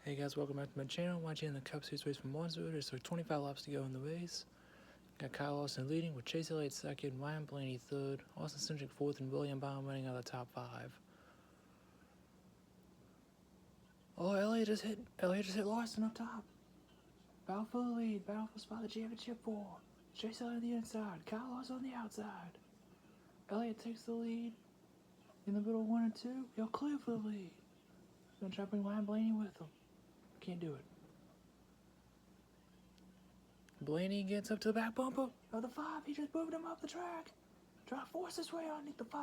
Hey guys, welcome back to my channel. Watching the Cup Series race from Martinsville. There's like 25 laps to go in the race. Got Kyle Larson leading with Chase Elliott second, Ryan Blaney third, Austin Cindric fourth, and William Byron winning out of the top five. Oh, Elliott just hit Larson up top. Battle for the lead, battle for spot the championship for. Chase Elliott on the inside, Kyle Larson on the outside. Elliott takes the lead in the middle 1 and 2. He'll clear for the lead. Gonna try to bring Ryan Blaney with him. Can't do it. Blaney gets up to the back bumper of the 5. He just moved him up the track. Trying to force his way underneath the 5.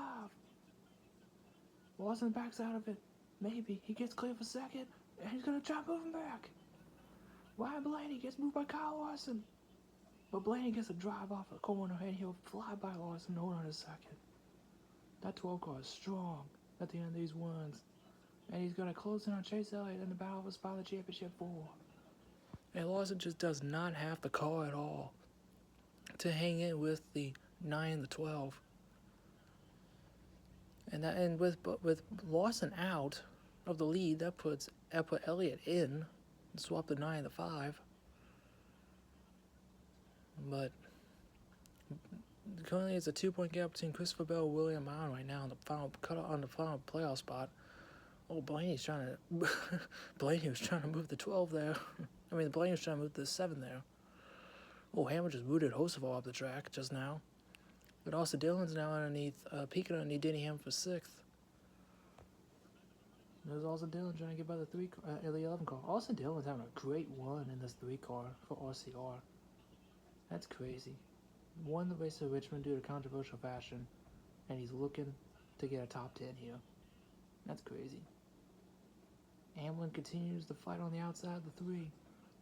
Larson backs out of it. Maybe. He gets clear for second. And he's going to try to move him back. Ryan Blaney gets moved by Kyle Larson. But Blaney gets a drive off the corner and he'll fly by Larson hold on a second. That 12 car is strong at the end of these ones. And he's going to close in on Chase Elliott in the battle for spot the championship 4. And Larson just does not have the car at all to hang in with the 9 and the 12. And with Larson out of the lead, that put Elliott in and swap the 9 and the 5. But currently it's a 2-point gap between Christopher Bell and William Byron right now on the final playoff spot. Oh, Blaney was trying to move the 12 there. Blaney was trying to move the 7 there. Oh, Hammer just booted Hoceval up the track just now. But Austin Dillon's now peeking underneath Denny Hammer for 6th. There's Austin Dillon trying to get by the 11 car. Austin Dillon's having a great run in this 3 car for RCR. That's crazy. Won the race at Richmond due to controversial fashion, and he's looking to get a top 10 here. That's crazy. Hamlin continues the fight on the outside of the 3.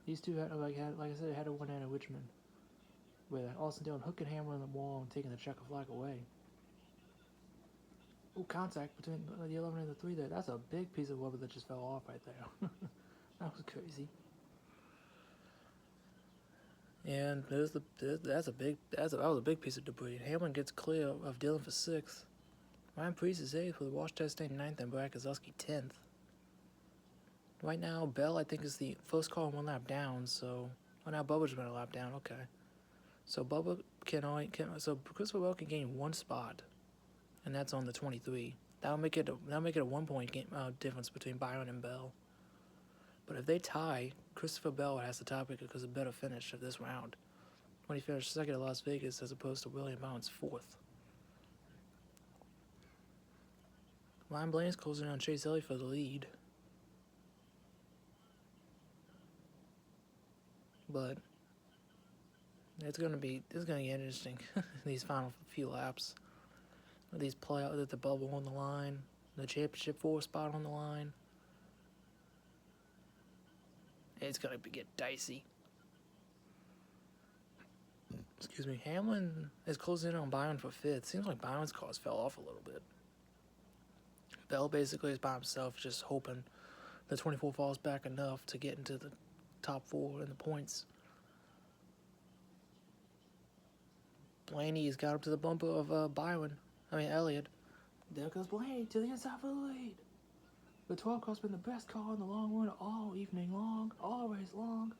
These two had a one at Richmond, with Austin Dillon hooking Hamlin in the wall and taking the checker flag away. Oh, contact between the 11 and the 3 there. That's a big piece of rubber that just fell off right there. That was crazy. And that was a big piece of debris. Hamlin gets clear of Dillon for 6th. Ryan Preece is 8th with Wash Chastain 9th and Brad Keselowski 10th. Right now, Bell, I think, is the first car 1 lap down, so... Oh, now Bubba's been a lap down, okay. So so Christopher Bell can gain 1 spot, and that's on the 23. That'll make it a 1-point difference between Byron and Bell. But if they tie, Christopher Bell has the tiebreaker because of a better finish of this round when he finished 2nd at Las Vegas as opposed to William Byron's 4th. Ryan Blaney's closing on Chase Elliott for the lead. But it's gonna get interesting these final few laps. These playoffs with the bubble on the line, the championship 4 spot on the line. It's gonna get dicey. Excuse me. Hamlin is closing in on Byron for 5th. Seems like Byron's cars fell off a little bit. Bell basically is by himself, just hoping the 24 falls back enough to get into the top 4 in the points. Blaney's got up to the bumper of Elliott. There goes Blaney to the inside for the lead. The 12 car's been the best car in the long run all evening long, all race long,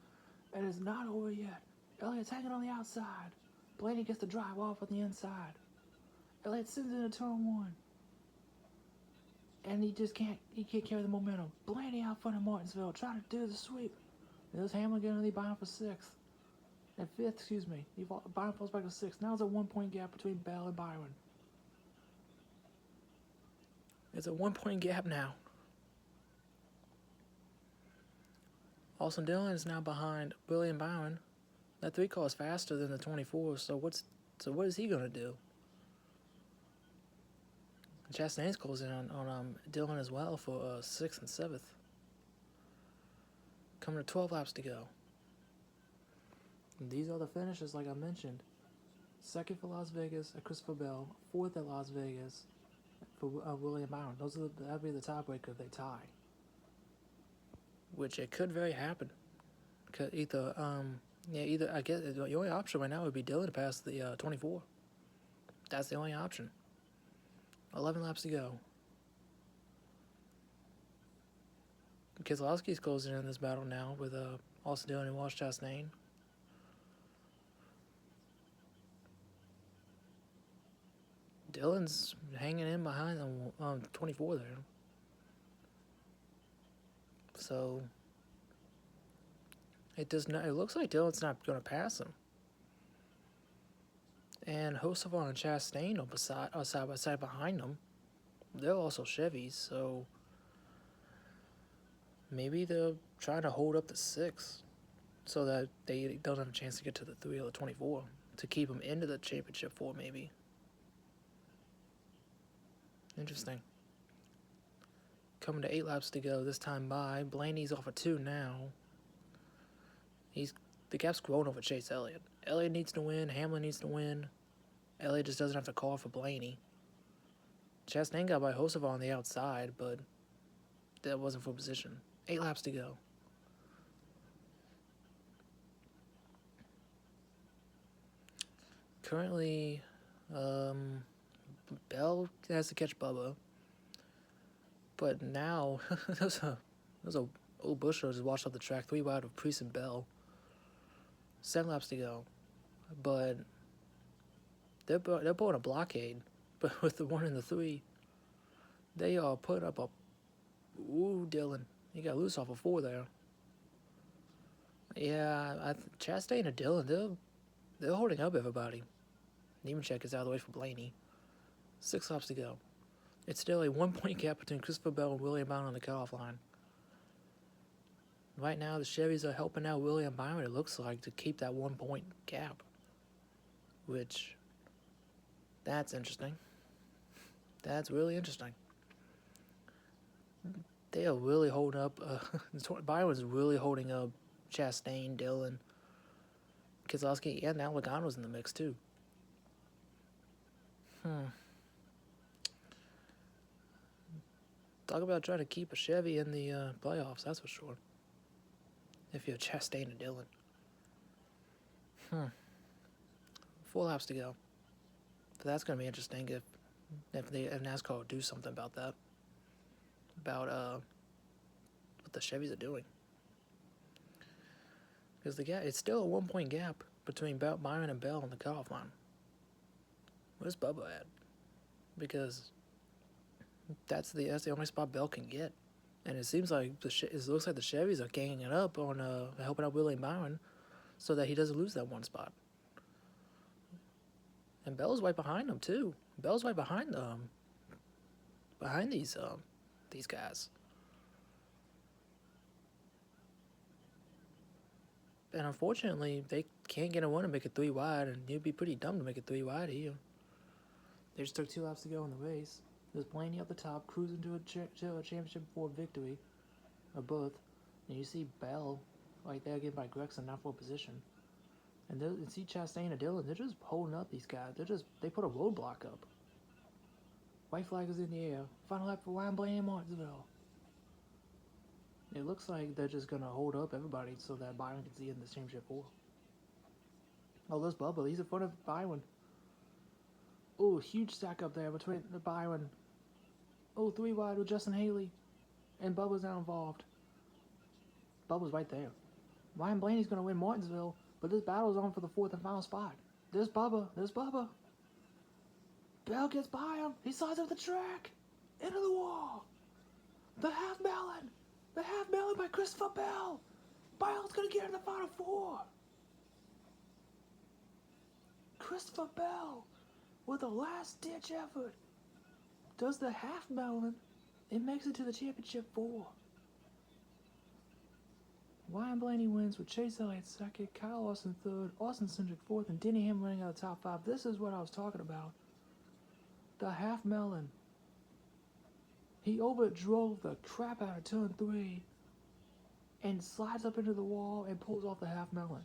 and it's not over yet. Elliott's hanging on the outside. Blaney gets the drive off on the inside. Elliott sends into turn 1. And he can't carry the momentum. Blaney out front of Martinsville, trying to do the sweep. There's Hamlin getting the Byron for 6th. And 5th, excuse me. Byron falls back to 6th. Now it's a 1-point gap between Bell and Byron. It's a 1-point gap now. Austin Dillon is now behind William Byron. That 3 car is faster than the 24, so what is he gonna do? Chastain's closing on Dillon as well for 6th and 7th. Coming to 12 laps to go. And these are the finishes, like I mentioned. 2nd for Las Vegas at Christopher Bell. 4th at Las Vegas for William Byron. That'd be the tiebreaker if they tie. Which it could very happen. I guess the only option right now would be Dillon to pass the 24. That's the only option. 11 laps to go. Keselowski's closing in this battle now with Austin Dillon and Ross Chastain. Dillon's hanging in behind on 24 there. So it does not. It looks like Dillon's not going to pass him. And Hocevar and Chastain are side by side behind them. They're also Chevys, so maybe they're trying to hold up the 6 so that they don't have a chance to get to the 3 or the 24 to keep them into the championship 4, maybe. Interesting. Coming to 8 laps to go this time by. Blaney's off of 2 now. The gap's grown over Chase Elliott. Elliott needs to win. Hamlin needs to win. Elliott just doesn't have to call for Blaney. Chastain got by Hocevar on the outside, but that wasn't for position. 8 laps to go. Currently, Bell has to catch Bubba. But now, there's a old Busher just washed off the track, 3 wide of Priest and Bell. 7 laps to go. But they're pulling a blockade. But with the 1 and the 3, they are putting up a... Ooh, Dillon. He got loose off a 4 there. Yeah, Chastain and Dillon, they're holding up everybody. Nemechek is out of the way for Blaney. 6 laps to go. It's still a 1-point gap between Christopher Bell and William Byron on the cutoff line. Right now, the Chevys are helping out William Byron, it looks like, to keep that 1-point gap. Which, that's interesting. That's really interesting. They are really holding up. Byron's really holding up Chastain, Dillon, Keselowski, and now Logano's in the mix, too. Talk about trying to keep a Chevy in the playoffs, that's for sure. If you're Chastain and Dillon. 4 laps to go. So that's going to be interesting if NASCAR will do something about that. About what the Chevys are doing. Because it's still a 1-point gap between Byron and Bell on the cutoff line. Where's Bubba at? Because that's the only spot Bell can get. And it seems like it looks like the Chevys are ganging it up on helping out William Byron so that he doesn't lose that 1 spot. And Bell's right behind them too. Bell's right behind these guys. And unfortunately, they can't get a 1 and make it 3 wide, and it'd be pretty dumb to make it 3 wide here. They just took 2 laps to go in the race. There's Blaney up the top, cruising to a championship 4 victory, or both. And you see Bell right there getting by Gregson, not for position. And you see Chastain and Dillon, they're just holding up these guys. They put a roadblock up. White flag is in the air. Final lap for Ryan Blaney and Martinsville. It looks like they're just going to hold up everybody so that Byron can see in the championship 4. Oh, there's Bubba. He's in front of Byron. Oh, huge stack up there between Byron. Oh, 3 wide with Justin Haley. And Bubba's now involved. Bubba's right there. Ryan Blaney's going to win Martinsville, but this battle's on for the 4th and final spot. There's Bubba. Bell gets by him. He slides up the track. Into the wall. The half melon by Christopher Bell. Bell's going to get in the final 4. Christopher Bell, with a last-ditch effort, does the half melon and makes it to the championship 4. Ryan Blaney wins with Chase Elliott 2nd, Kyle Larson 3rd, Austin Cindric 4th, and Denny Hamlin running out of the top 5. This is what I was talking about. The half melon. He overdrove the crap out of turn 3 and slides up into the wall and pulls off the half melon.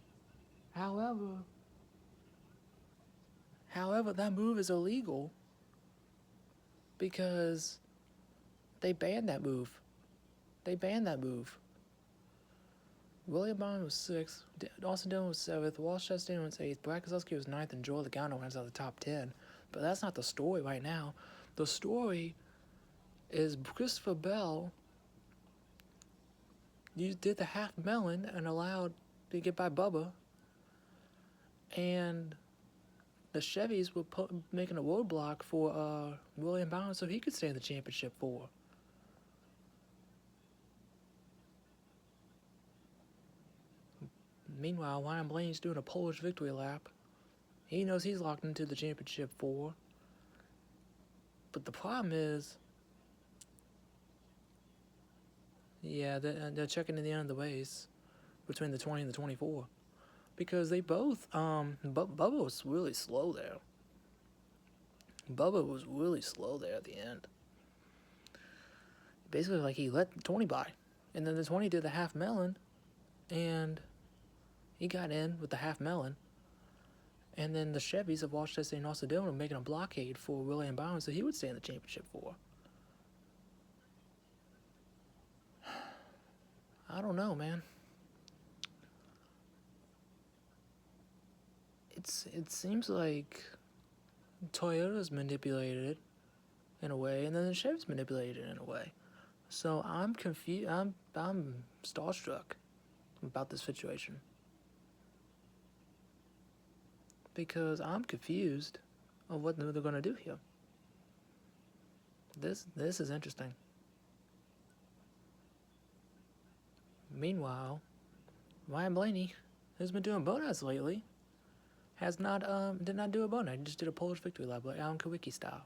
However, that move is illegal because they banned that move. William Byron was 6th, Austin Dillon was 7th, Ross Chastain was 8th, Brad Keselowski was 9th, and Joey Logano runs out of the top 10. But that's not the story right now. The story is Christopher Bell you did the half melon and allowed to get by Bubba, and the Chevys were making a roadblock for William Byron so he could stay in the championship 4. Meanwhile, Ryan Blaney's doing a Polish victory lap. He knows he's locked into the championship 4. But the problem is, yeah, they're checking in the end of the race between the 20 and the 24. Because they both, Bubba was really slow there. Bubba was really slow there at the end. Basically, like, he let the 20 by. And then the 20 did the half melon, and he got in with the half melon. And then the Chevys of Washington State and Austin Dillon were making a blockade for William Byron so he would stay in the championship 4. I don't know, man. It seems like Toyota's manipulated it in a way, and then the Chevy's manipulated it in a way. So I'm confused. I'm starstruck about this situation because I'm confused of what they're going to do here. This is interesting. Meanwhile, Ryan Blaney, who's been doing bonus lately, did not do a bonus. He just did a Polish victory lap, like Alan Kawicki style.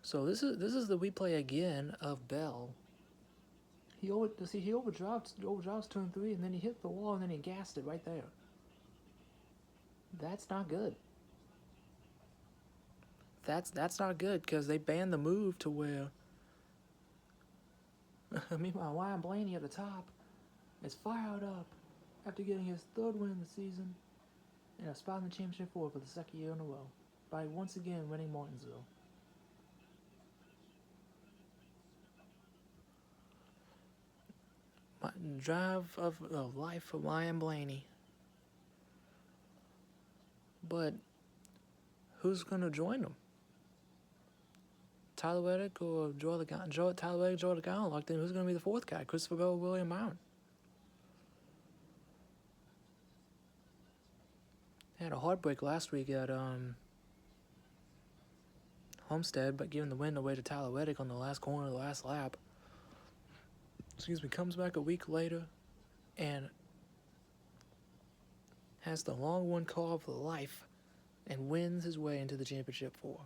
So this is the replay again of Bell. He overdrives turn 3, and then he hit the wall, and then he gassed it right there. That's not good. That's not good because they banned the move to where. Meanwhile, Ryan Blaney at the top is fired up after getting his 3rd win of the season and a spot in the championship 4 for the 2nd year in a row by once again winning Martinsville. Drive of life for Ryan Blaney. But who's going to join him? Tyler Reddick or Tyler Reddick, Joe Logano locked in. Who's going to be the 4th guy? Christopher Bell or William Byron? Had a heartbreak last week at Homestead, but giving the win away to Tyler Reddick on the last corner of the last lap. Comes back a week later and has the long one call for life and wins his way into the championship 4.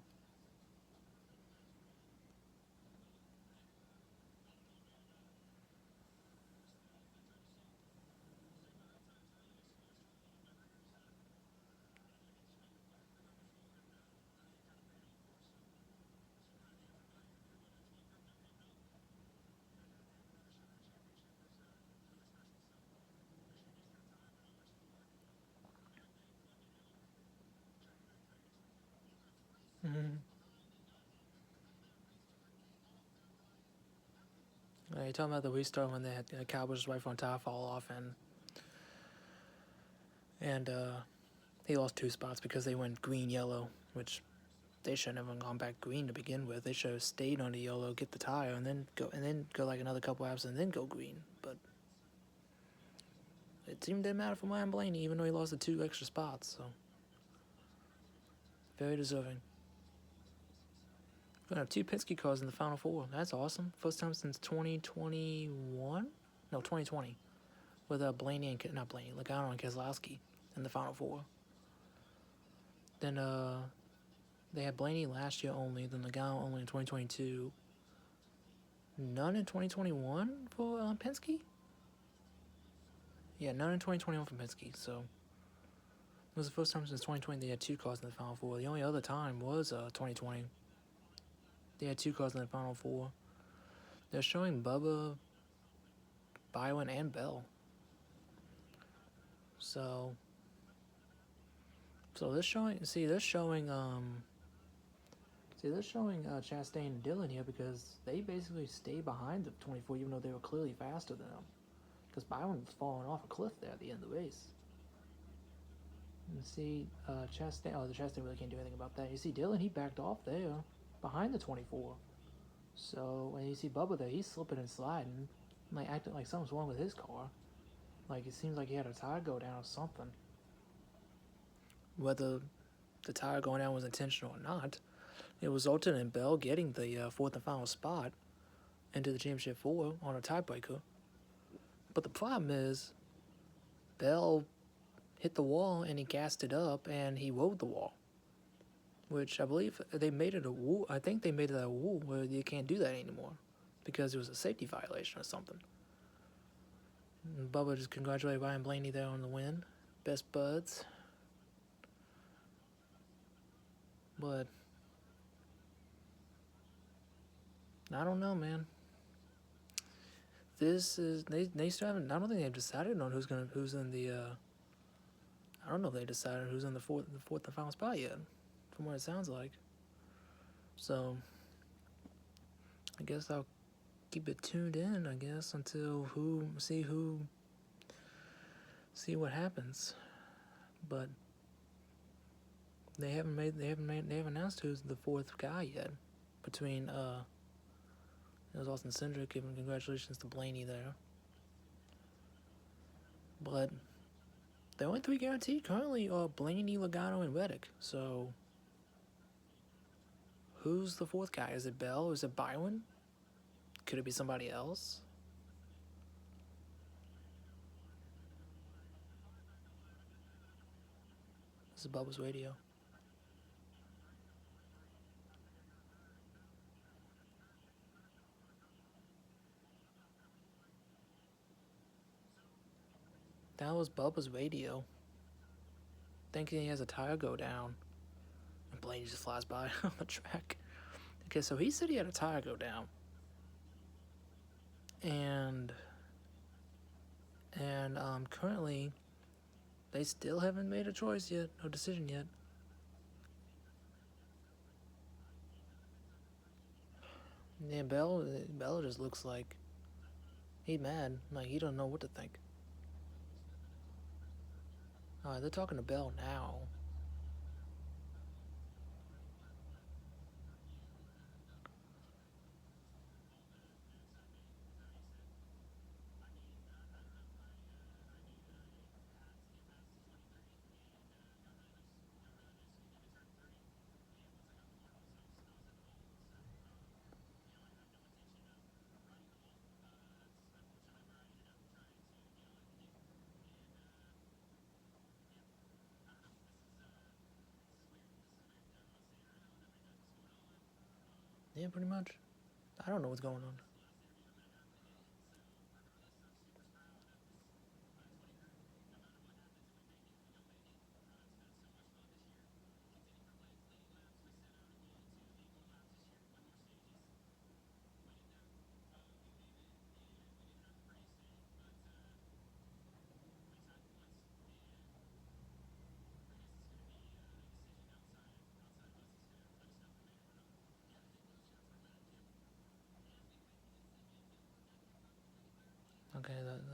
You're talking about the restart when they had Cowboys right front tire fall off, and he lost 2 spots because they went green yellow, which they shouldn't have gone back green to begin with. They should have stayed on the yellow, get the tire, and then go like another couple laps and then go green. But it seemed didn't matter for Ryan Blaney, even though he lost the 2 extra spots. So very deserving. We're gonna have 2 Penske cars in the final 4. That's awesome. First time since 2021? No, 2020. With Logano and Keselowski in the final 4. Then they had Blaney last year only, then Logano only in 2022. None in 2021 for Penske? Yeah, none in 2021 for Penske, so it was the first time since 2020 they had 2 cars in the final 4. The only other time was 2020. They had 2 cars in the final 4. They're showing Bubba, Byron, and Bell. So they're showing Chastain and Dillon here because they basically stay behind the 24 even though they were clearly faster than them. Because Byron was falling off a cliff there at the end of the race. You see Chastain, the Chastain really can't do anything about that. You see Dillon, he backed off there behind the 24. So, and you see Bubba there, he's slipping and sliding. like acting like something's wrong with his car. Like it seems like he had a tire go down or something. Whether the tire going down was intentional or not, it resulted in Bell getting the fourth and final spot into the championship four on a tiebreaker. But the problem is, Bell hit the wall and he gassed it up and he rode the wall, which I believe they made it a rule. I think they made it a rule where you can't do that anymore because it was a safety violation or something. And Bubba just congratulated Ryan Blaney there on the win. Best buds. But I don't know, man. This is they still haven't. I don't think they've decided on who's in the. I don't know if they decided who's in the fourth and final spot yet, from what it sounds like. So I guess I'll keep it tuned in. I guess until see what happens. But they haven't announced who's the fourth guy yet. Between it was Austin Cindric, giving congratulations to Blaney there. But the only three guaranteed currently are Blaney, Logano, and Reddick. So who's the fourth guy? Is it Bell? Is it Byron? Could it be somebody else? This is Bubba's radio. That was Bubba's radio. Thinking he has a tire go down. And Blaney just flies by on the track. Okay, so he said he had a tire go down. And currently, they still haven't made a choice yet, no decision yet. Yeah, Bell just looks like he's mad. Like he don't know what to think. They're talking to Bell now. Yeah, pretty much. I don't know what's going on.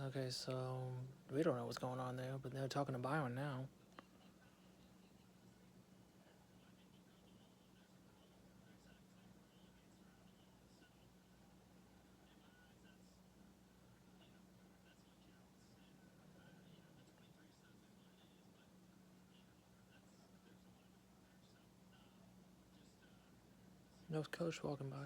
Okay, so we don't know what's going on there, but they're talking to Byron now. No coach walking by.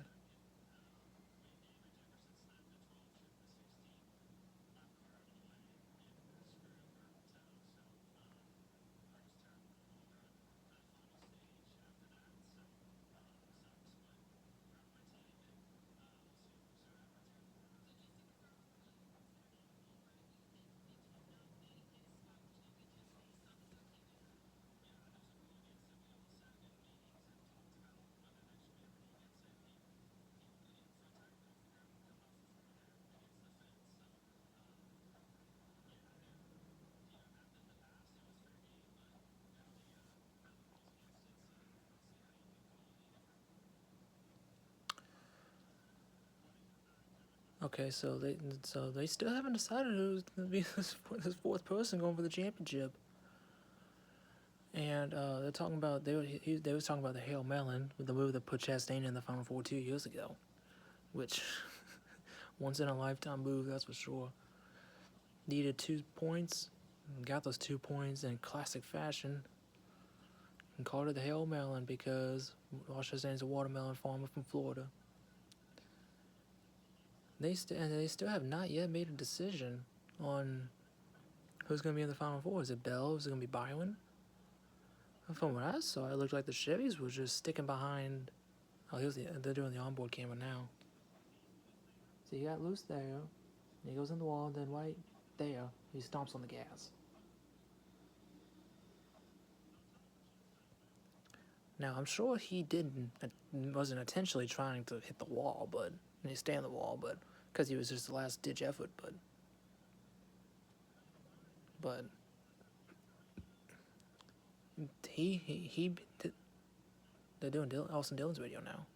Okay, so they still haven't decided who's gonna be this fourth person going for the championship. And they're talking about they was talking about the Hail Melon with the move that put Chastain in the Final Four 2 years ago, which Once in a lifetime move, that's for sure. Needed 2 points, got those 2 points in classic fashion, and called it the Hail Melon because Ross Chastain's a watermelon farmer from Florida. They still have not yet made a decision on who's going to be in the Final Four. Is it Bell? Is it going to be Byron? From what I saw, it looked like the Chevys were just sticking behind. Oh, they're doing the onboard camera now. So he got loose there. He goes in the wall, then right there, he stomps on the gas. Now, I'm sure he wasn't intentionally trying to hit the wall, but he stay on the wall, but because he was just a last-ditch effort, but they're doing Austin Dillon's video now.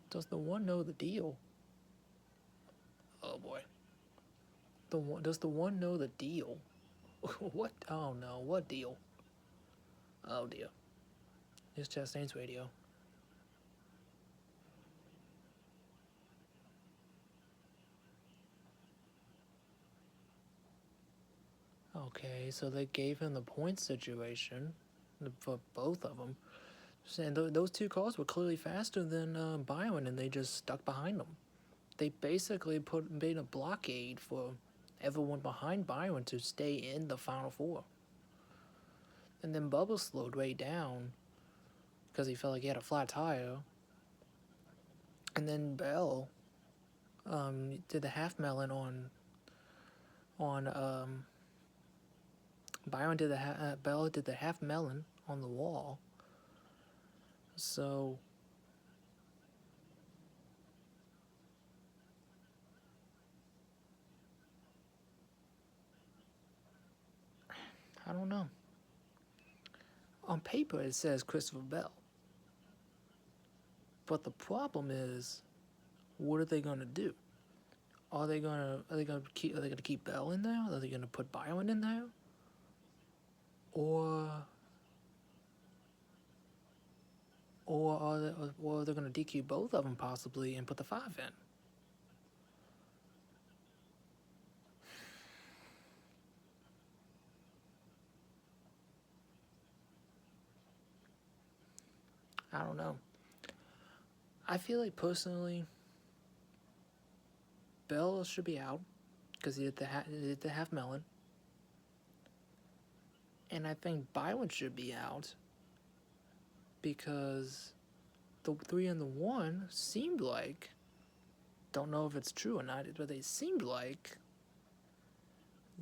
Does the one know the deal? Oh boy. Does the one know the deal? What? Oh no, what deal? Oh dear. It's Chastain's radio. Okay, so they gave him the point situation for both of them. And those 2 cars were clearly faster than Byron, and they just stuck behind them. They basically made a blockade for everyone behind Byron to stay in the Final Four. And then Bubba slowed way down because he felt like he had a flat tire. And then Bell did the half melon on Byron did Bell did the half melon on the wall. So I don't know. On paper it says Christopher Bell. But the problem is, what are they gonna do? Are they gonna keep Bell in there? Are they gonna put Byron in there? Or are they gonna DQ both of them possibly and put the 5 in? I don't know. I feel like personally, Bell should be out because he did the half melon, and I think Byron should be out because the 3 and the 1 seemed like, don't know if it's true or not, but they seemed like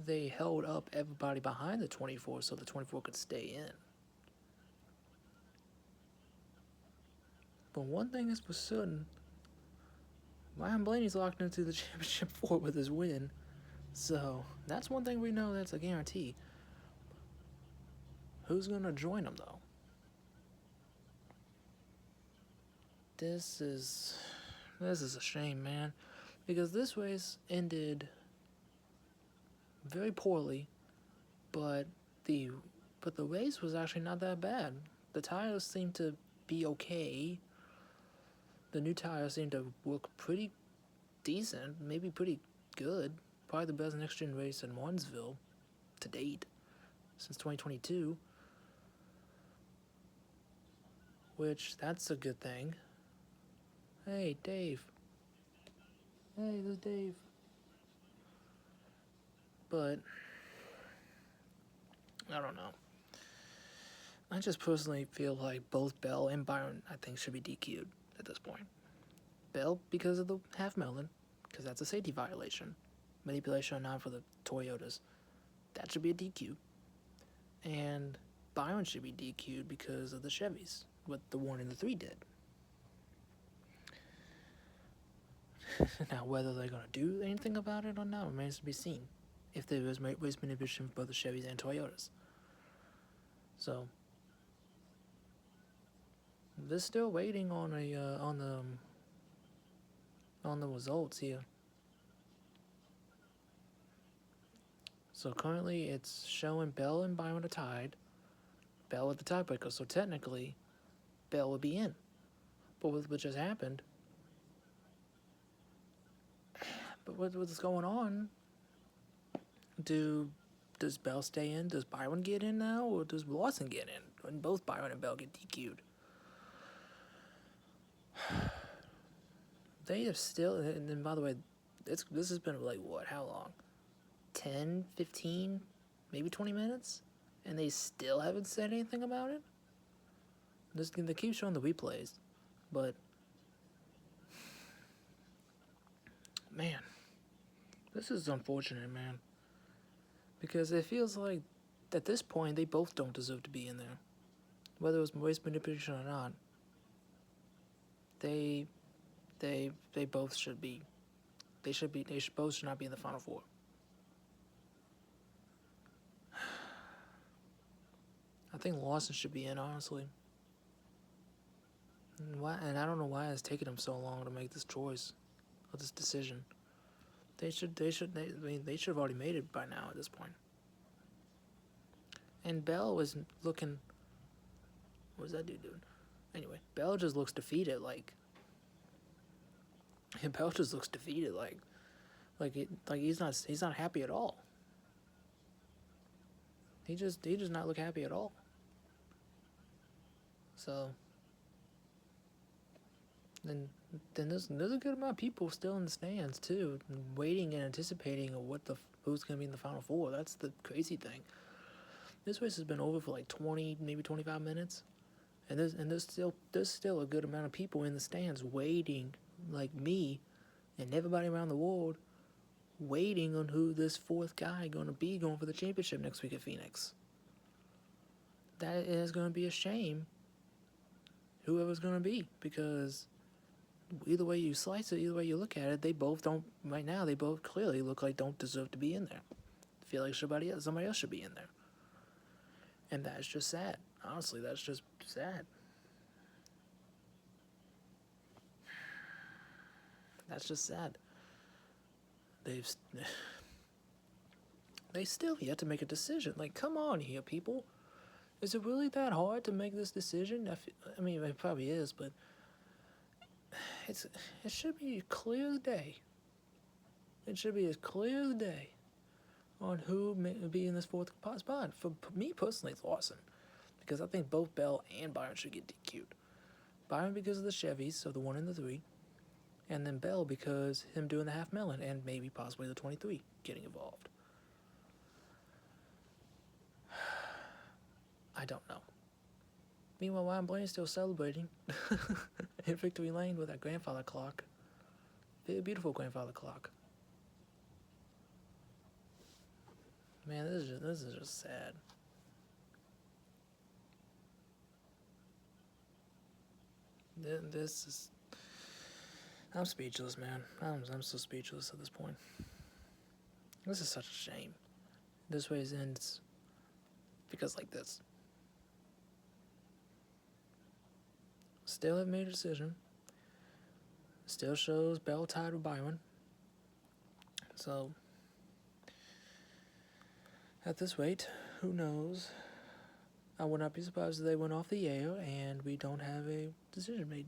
they held up everybody behind the 24 so the 24 could stay in. But one thing is for certain, Ryan Blaney's locked into the championship 4 with his win. So that's one thing we know that's a guarantee. Who's going to join him, though? This is a shame, man. Because this race ended very poorly, but the race was actually not that bad. The tires seemed to be okay. The new tires seemed to work pretty decent, maybe pretty good. Probably the best next-gen race in Martinsville to date since 2022. Which, that's a good thing. Hey, Dave. Hey, this is Dave. But I don't know. I just personally feel like both Bell and Byron, I think, should be DQ'd at this point. Bell because of the half melon, because that's a safety violation. Manipulation or not for the Toyotas. That should be a DQ. And Byron should be DQ'd because of the Chevys, what the 1 and the 3 did. Now, whether they're going to do anything about it or not remains to be seen. If there is race manipulation for both the Chevys and Toyotas. So, they're still waiting on the results here. So currently it's showing Bell and Byron are tied Bell with the tiebreaker, so technically Bell would be in. But with what just happened, what's going on? Does Bell stay in? Does Byron get in now, or does Lawson get in? When both Byron and Bell get DQ'd, they have still. And then, by the way, this has been like what? How long? 10, 15, maybe 20 minutes, and they still haven't said anything about it. They keep showing the replays, but man, this is unfortunate, man. Because it feels like at this point they both don't deserve to be in there, whether it was race manipulation or not. They both should be. They both should not be in the Final Four. I think Lawson should be in, honestly. And I don't know why it's taken them so long to make this choice, or this decision. They should have already made it by now at this point. And Bell was looking. What was that dude doing? Anyway, Bell just looks defeated. Bell just looks defeated. He's not happy at all. He does not look happy at all. So then there's a good amount of people still in the stands too, waiting and anticipating of who's gonna be in the Final Four. That's the crazy thing. This race has been over for like 20, maybe 25 minutes, and there's still a good amount of people in the stands waiting, like me, and everybody around the world, waiting on who this fourth guy gonna be going for the championship next week at Phoenix. That is gonna be a shame. Whoever's gonna be, because either way you slice it, either way you look at it, they both don't. Right now, they both clearly look like don't deserve to be in there. I feel like somebody else should be in there, and that's just sad. Honestly, that's just sad. That's just sad. They still yet to make a decision. Like, come on here, people. Is it really that hard to make this decision? I mean, it probably is, but it should be clear as day. It should be as clear as day on who may be in this fourth spot. For me personally, it's Lawson, because I think both Bell and Byron should get DQ'd. Byron because of the Chevys, so the 1 and the 3, and then Bell because him doing the half melon and maybe possibly the 23 getting involved. I don't know. Meanwhile, Ryan Blaney's still celebrating in Victory Lane with that grandfather clock. Very beautiful grandfather clock. Man, this is just sad. This is. I'm speechless, man. I'm so speechless at this point. This is such a shame. This race ends because like this. Still haven't made a decision. Still shows Bell tied with Byron. So, at this rate, who knows? I would not be surprised if they went off the air and we don't have a decision made.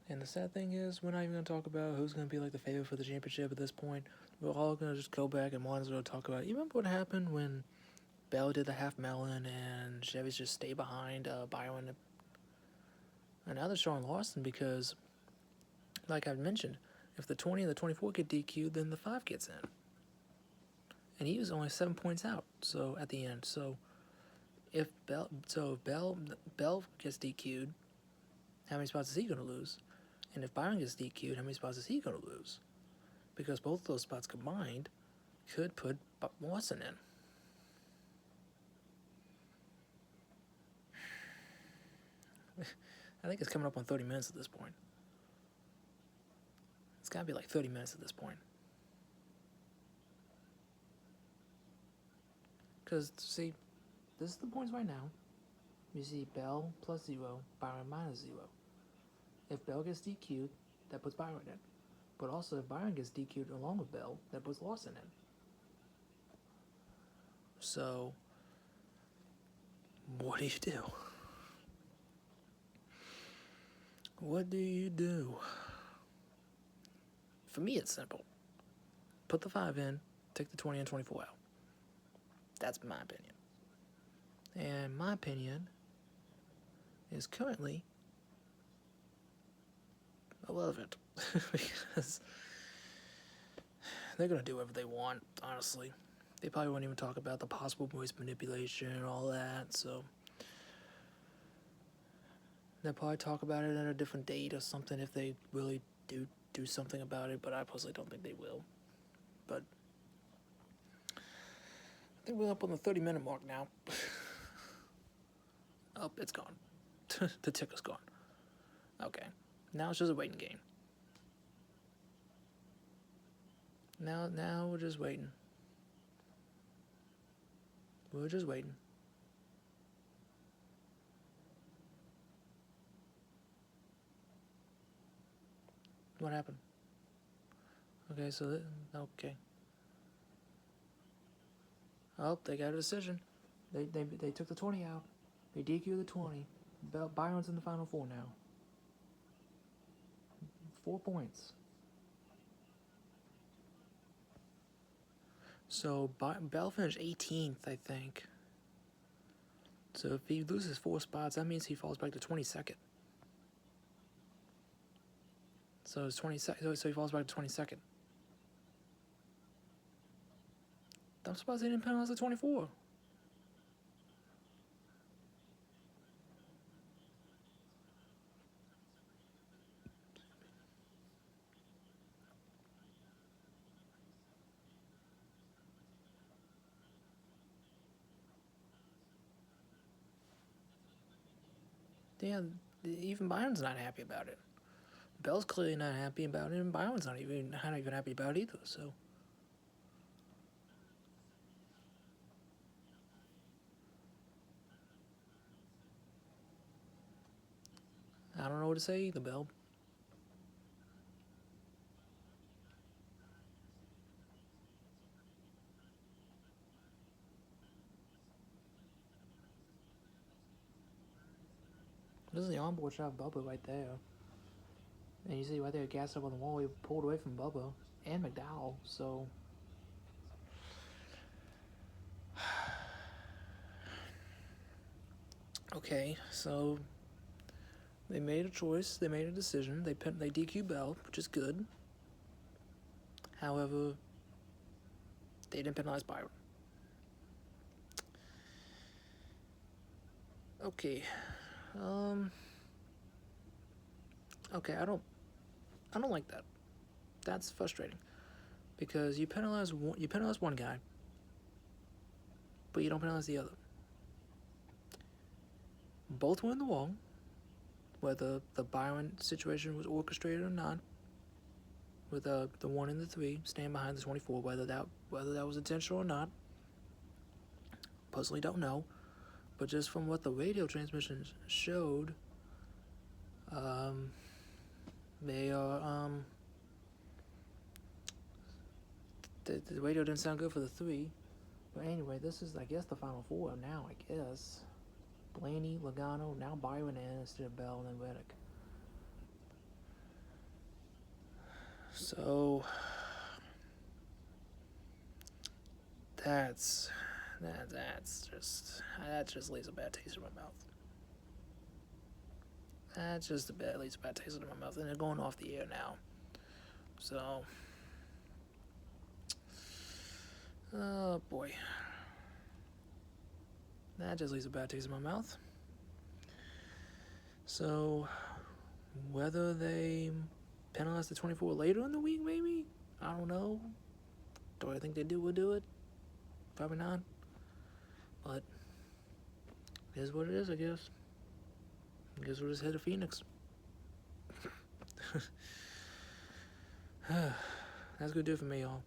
And the sad thing is, we're not even going to talk about who's going to be like the favorite for the championship at this point. We're all going to just go back and Martinsville talk about it. You remember what happened when Bell did the half melon and Chevys just stay behind Byron? And now they're showing Lawson because, like I've mentioned, if the 20 and the 24 get DQ'd, then the 5 gets in. And he was only 7 points out. So at the end, if Bell gets DQ'd, how many spots is he going to lose? And if Byron gets DQ'd, how many spots is he going to lose? Because both of those spots combined could put Lawson in. I think it's coming up on 30 minutes at this point. It's got to be like 30 minutes at this point. Because, see, this is the points right now. You see Bell plus 0, Byron minus 0. If Bell gets DQ'd, that puts Byron in. But also, if Byron gets DQ'd along with Bell, that puts Lawson in. So, what do you do? What do you do? For me, it's simple. Put the 5 in, take the 20 and 24 out. That's my opinion. And my opinion is currently irrelevant because they're going to do whatever they want, honestly. They probably won't even talk about the possible voice manipulation and all that, so they'll probably talk about it at a different date or something if they really do something about it, but I personally don't think they will. But I think we're up on the 30-minute mark now. Oh, it's gone. The ticker's gone. Okay. Now it's just a waiting game. Now we're just waiting. We're just waiting. What happened? Okay, so okay. Oh, they got a decision. They took the 20 out. They DQ the 20. Byron's in the final 4 now. 4 points. So Bell finished 18th, I think. So if he loses 4 spots, that means he falls back to 22nd. So it's 22nd. So he falls back to 22nd. I'm surprised they didn't penalize the 24. Yeah, even Byron's not happy about it. Bell's clearly not happy about it, and Byron's not even happy about it either. So I don't know what to say either, Bell. This is the onboard shot of Bubba right there. And you see right there, gassed up on the wall, he pulled away from Bubba and McDowell, so. Okay, so they made a choice, they made a decision, they DQ Bell, which is good. However, they didn't penalize Byron. Okay. Okay, I don't like that. That's frustrating. Because you penalize one guy, but you don't penalize the other. Both were in the wall, whether the Byron situation was orchestrated or not, with the 1 and the 3 staying behind the 24, whether that was intentional or not. Personally don't know. But just from what the radio transmission showed, they are the radio didn't sound good for the 3. But anyway, this is, I guess, the final 4 now, I guess. Blaney, Logano, now Byron in instead of Bell and then Reddick. So that just leaves a bad taste in my mouth. That just leaves a bad taste in my mouth, and they're going off the air now. So, oh boy, that just leaves a bad taste in my mouth. So, whether they penalize the 24 later in the week, maybe, I don't know. Do I think they will do it? Probably not. But it is what it is, I guess. I guess we'll just head to Phoenix. That's gonna do it for me, y'all.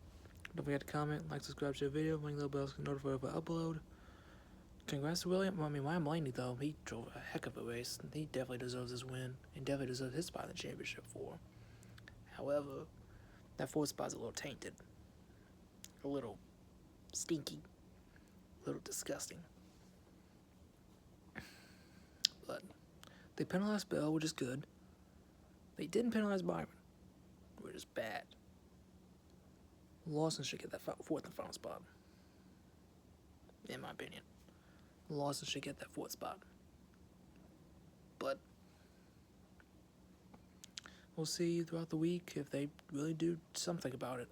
Don't forget to comment, like, subscribe to the video, ring the bell to notify if I upload. Congrats to William. I mean, Ryan Blaney, though, he drove a heck of a race. He definitely deserves this win. He definitely deserves his spot in the championship 4. However, that 4th spot's a little tainted. A little stinky. little disgusting. But they penalized Bell, which is good. They didn't penalize Byron, which is bad. Lawson should get that fourth and final spot. In my opinion. Lawson should get that fourth spot. But we'll see throughout the week if they really do something about it.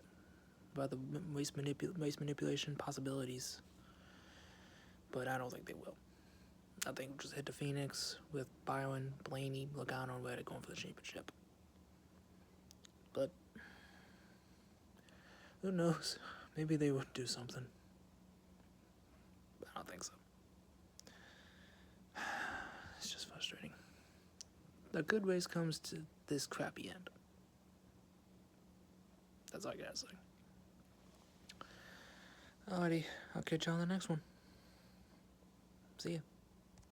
About the race manipulation possibilities. But I don't think they will. I think we'll just hit to Phoenix with Byron, Blaney, Logano, and Reddick going for the championship. But who knows? Maybe they would do something. But I don't think so. It's just frustrating. A good race comes to this crappy end. That's all I gotta say. Alrighty, I'll catch you on the next one. See ya.